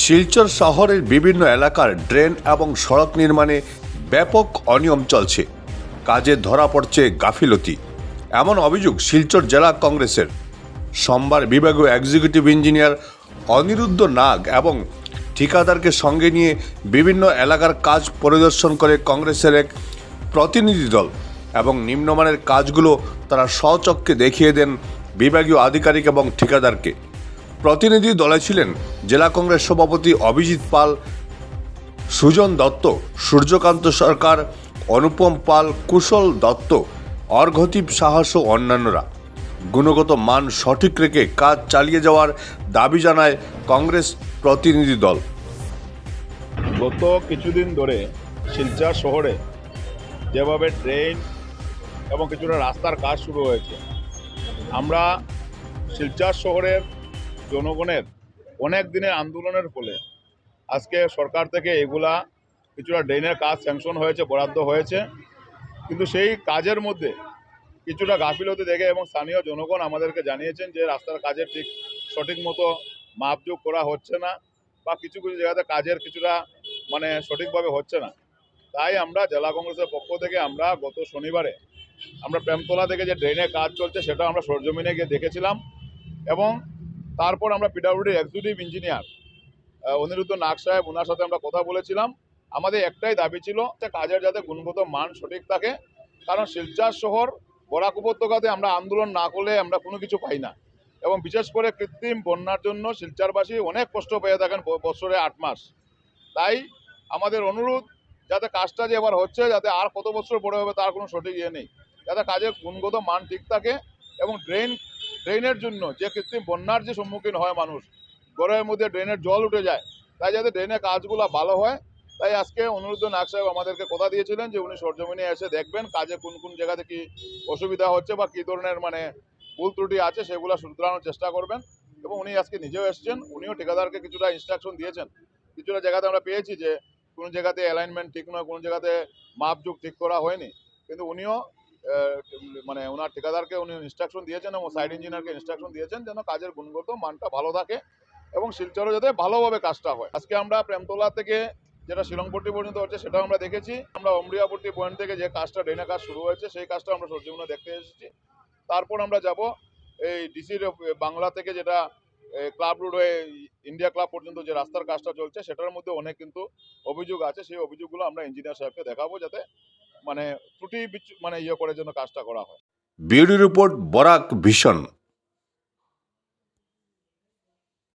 শিলচর শহরের বিভিন্ন এলাকার ড্রেন এবং সড়ক নির্মাণে ব্যাপক অনিয়ম চলছে। কাজে ধরা পড়ছে গাফিলতি, এমন অভিযোগ শিলচর জেলা কংগ্রেসের। সোমবার বিভাগীয় এক্সিকিউটিভ ইঞ্জিনিয়ার অনিরুদ্ধ নাগ এবং ঠিকাদারকে সঙ্গে নিয়ে বিভিন্ন এলাকার কাজ পরিদর্শন করে কংগ্রেসের এক প্রতিনিধি দল এবং নিম্নমানের কাজগুলো তারা স্বচক্ষে দেখিয়ে দেন বিভাগীয় আধিকারিক এবং ঠিকাদারকে। প্রতিনিধি দলে ছিলেন জেলা কংগ্রেস সভাপতি অভিজিৎ পাল, সুজন দত্ত, সূর্যকান্ত সরকার, অনুপম পাল, কুশল দত্ত, অর্ঘদীপ সাহস ও অন্যান্যরা। গুণগত মান সঠিক রেখে কাজ চালিয়ে যাওয়ার দাবি জানায় কংগ্রেস প্রতিনিধি দল। গত কিছুদিন ধরে শিলচর শহরে যেভাবে ড্রেন এবং কিছুটা রাস্তার কাজ শুরু হয়েছে, আমরা শিলচর শহরের জনগণের অনেক দিনের আন্দোলনের ফলে আজকে সরকার থেকে এগুলা কিছুটা ড্রেনের কাজ স্যাংশন হয়েছে, বরাদ্দ হয়েছে। কিন্তু সেই কাজের মধ্যে কিছুটা গাফিলতি দেখে এবং স্থানীয় জনগণ আমাদেরকে জানিয়েছেন যে রাস্তার কাজের ঠিক সঠিক মতো মাপযোগ করা হচ্ছে না, বা কিছু কিছু জায়গাতে কাজের কিছুটা সঠিকভাবে হচ্ছে না। তাই আমরা জেলা কংগ্রেসের পক্ষ থেকে আমরা গত শনিবারে আমরা প্রেমতলা থেকে যে ড্রেনের কাজ চলছে সেটা আমরা সরজমিনে গিয়ে দেখেছিলাম, এবং তারপর আমরা পিডব্লিউডির এক্সিকিউটিভ ইঞ্জিনিয়ার অনিরুদ্ধ নাগ সাহেব, ওনার সাথে আমরা কথা বলেছিলাম। আমাদের একটাই দাবি ছিল যে কাজের যাতে গুণগত মান সঠিক থাকে, কারণ শিলচর শহর বরাক উপত্যকাতে আমরা আন্দোলন না করলে আমরা কোনো কিছু পাই না, এবং বিশেষ করে কৃত্রিম বন্যার জন্য শিলচরবাসী অনেক কষ্ট পেয়ে থাকেন বছরে 8 মাস। তাই আমাদের অনুরোধ, যাতে কাজটা যে এবার হচ্ছে যাতে আর কত বছর পরে হবে তার কোনো সঠিক নেই, যাতে কাজের গুণগত মান ঠিক থাকে, এবং ড্রেনের জন্য যে কৃত্রিম বন্যার যে সম্মুখীন হয় মানুষ, ঘরের মধ্যে ড্রেনের জল উঠে যায়, তাই যাতে ড্রেনের কাজগুলো ভালো হয়। তাই আজকে অনিরুদ্ধ নাগ সাহেব আমাদেরকে কথা দিয়েছিলেন যে উনি সরজমিনে এসে দেখবেন কাজে কোন কোন জায়গাতে কি অসুবিধা হচ্ছে বা কী ধরনের ভুল ত্রুটি আছে সেগুলো শুধরানোর চেষ্টা করবেন। এবং উনি আজকে নিজেও এসেছেন, উনিও ঠিকাদারকে কিছুটা ইনস্ট্রাকশন দিয়েছেন। কিছুটা জায়গাতে আমরা পেয়েছি যে কোনো জায়গাতে অ্যালাইনমেন্ট ঠিক নয়, কোনো জায়গাতে মাপযোগ ঠিক করা হয়নি, কিন্তু উনিও ওনার ঠিকাদারকে উনি ইনস্ট্রাকশন দিয়েছেন এবং সাইড ইঞ্জিনিয়ারকে ইনস্ট্রাকশন দিয়েছেন যেন কাজের গুণগত মানটা ভালো থাকে এবং শিলচরে যাতে ভালোভাবে কাজটা হয়। আজকে আমরা প্রেমতলা থেকে যেটা শিলংপট্টি পর্যন্ত হচ্ছে সেটাও আমরা দেখেছি। আমরা অমরিয়াপট্টি পয়েন্ট থেকে যে কাজটা ড্রেনের কাজ শুরু হয়েছে সেই কাজটা আমরা সরজমিনে দেখতে এসেছি। তারপর আমরা যাব এই ডিসির বাংলা থেকে যেটা ক্লাব রোড হয়ে ইন্ডিয়া ক্লাব পর্যন্ত যে রাস্তার কাজটা চলছে সেটার মধ্যে অনেক কিন্তু অভিযোগ আছে। সেই অভিযোগগুলো আমরা ইঞ্জিনিয়ার সাহেবকে দেখাবো যাতে ত্রুটি করে যেন কাজটা করা হয়। Bureau report, Barak vision.